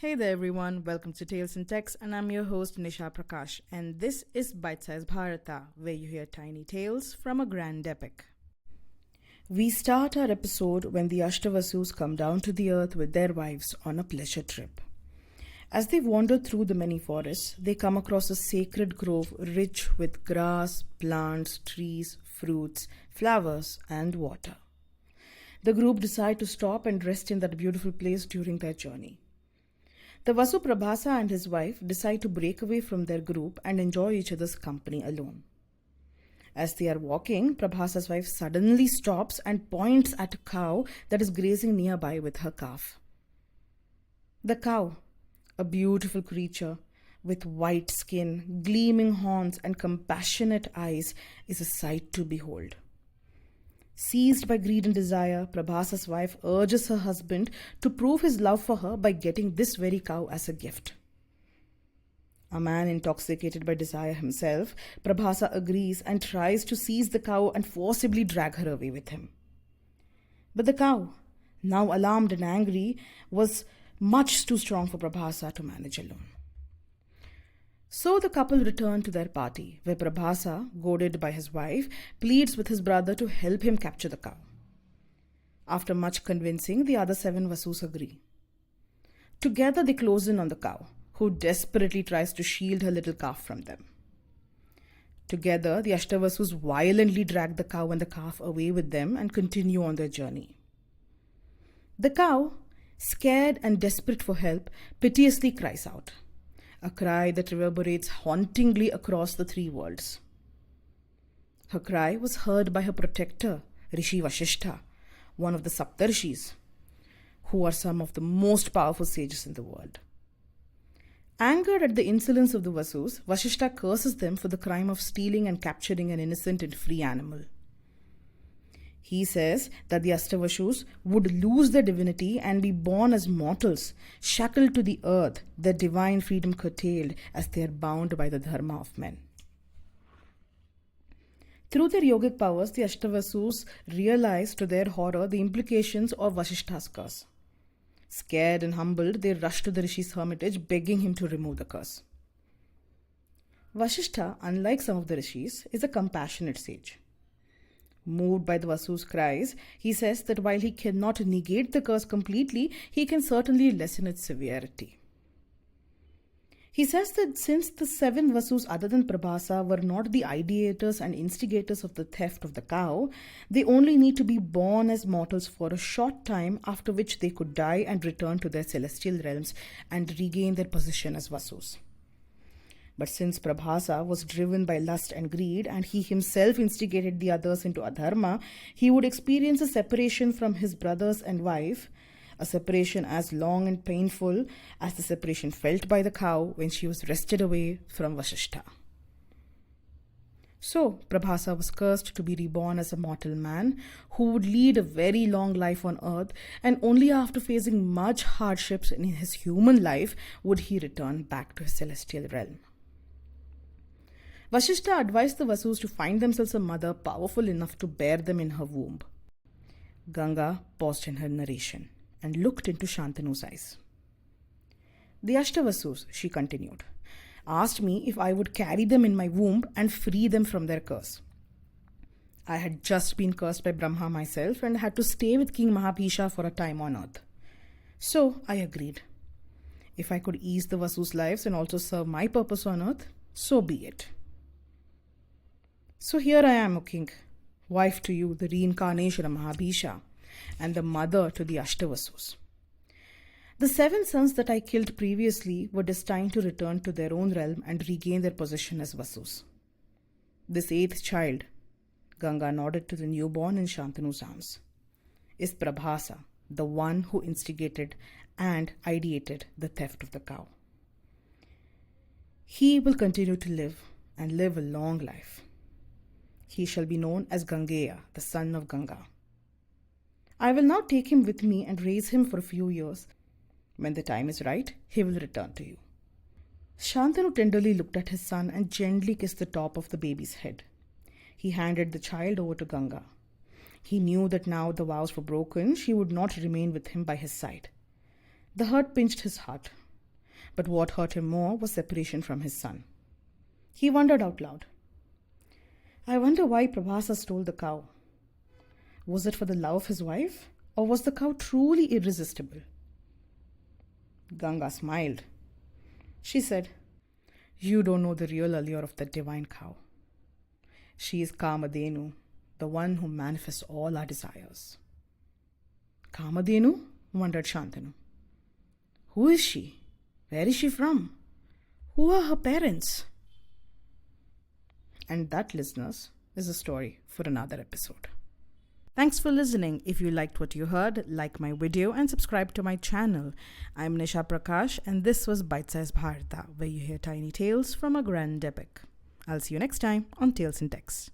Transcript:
Hey there everyone, welcome to Tales in Text and I'm your host Nisha Prakash and this is Bite Size Bharata where you hear tiny tales from a grand epic. We start our episode when the Ashta Vasus come down to the earth with their wives on a pleasure trip. As they wander through the many forests, they come across a sacred grove rich with grass, plants, trees, fruits, flowers and water. The group decide to stop and rest in that beautiful place during their journey. The Vasu Prabhasa and his wife decide to break away from their group and enjoy each other's company alone. As they are walking, Prabhasa's wife suddenly stops and points at a cow that is grazing nearby with her calf. The cow, a beautiful creature with white skin, gleaming horns, and compassionate eyes, is a sight to behold. Seized by greed and desire, Prabhasa's wife urges her husband to prove his love for her by getting this very cow as a gift. A man intoxicated by desire himself, Prabhasa agrees and tries to seize the cow and forcibly drag her away with him. But the cow, now alarmed and angry, was much too strong for Prabhasa to manage alone. So the couple return to their party, where Prabhasa, goaded by his wife, pleads with his brother to help him capture the cow. After much convincing, the other 7 Vasus agree. Together they close in on the cow, who desperately tries to shield her little calf from them. Together, the Ashtavasus violently drag the cow and the calf away with them and continue on their journey. The cow, scared and desperate for help, piteously cries out, a cry that reverberates hauntingly across the 3 worlds. Her cry was heard by her protector, Rishi Vasishtha, one of the Saptarshis, who are some of the most powerful sages in the world. Angered at the insolence of the Vasus, Vasishtha curses them for the crime of stealing and capturing an innocent and free animal. He says that the Astavasus would lose their divinity and be born as mortals, shackled to the earth, their divine freedom curtailed as they are bound by the dharma of men. Through their yogic powers, the Ashtavasus realize to their horror the implications of Vasishtha's curse. Scared and humbled, they rush to the Rishi's hermitage, begging him to remove the curse. Vasishtha, unlike some of the Rishis, is a compassionate sage. Moved by the Vasu's cries, he says that while he cannot negate the curse completely, he can certainly lessen its severity. He says that since the 7 Vasus other than Prabhasa were not the ideators and instigators of the theft of the cow, they only need to be born as mortals for a short time, after which they could die and return to their celestial realms and regain their position as Vasus. But since Prabhasa was driven by lust and greed and he himself instigated the others into adharma, he would experience a separation from his brothers and wife, a separation as long and painful as the separation felt by the cow when she was wrested away from Vasishtha. So, Prabhasa was cursed to be reborn as a mortal man who would lead a very long life on earth, and only after facing much hardships in his human life would he return back to his celestial realm. Vasishtha advised the Vasus to find themselves a mother powerful enough to bear them in her womb. Ganga paused in her narration and looked into Shantanu's eyes. The Ashtavasus, she continued, asked me if I would carry them in my womb and free them from their curse. I had just been cursed by Brahma myself and had to stay with King Mahabhisha for a time on earth. So I agreed. If I could ease the Vasus' lives and also serve my purpose on earth, so be it. So here I am, O King, wife to you, the reincarnation of Mahabhisha, and the mother to the Ashtavasus. The 7 sons that I killed previously were destined to return to their own realm and regain their position as Vasus. This 8th child, Ganga nodded to the newborn in Shantanu's arms, is Prabhasa, the one who instigated and ideated the theft of the cow. He will continue to live and live a long life. He shall be known as Gangeya, the son of Ganga. I will now take him with me and raise him for a few years. When the time is right, he will return to you. Shantanu tenderly looked at his son and gently kissed the top of the baby's head. He handed the child over to Ganga. He knew that now the vows were broken, she would not remain with him by his side. The hurt pinched his heart. But what hurt him more was separation from his son. He wondered out loud, I wonder why Prabhasa stole the cow. Was it for the love of his wife, or was the cow truly irresistible? Ganga smiled. She said, You don't know the real allure of that divine cow. She is Kamadhenu, the one who manifests all our desires. Kamadhenu? Wondered Shantanu. Who is she? Where is she from? Who are her parents? And that, listeners, is a story for another episode. Thanks for listening. If you liked what you heard, like my video and subscribe to my channel. I'm Nisha Prakash and this was Bite Size Bharata, where you hear tiny tales from a grand epic. I'll see you next time on Tales in Text.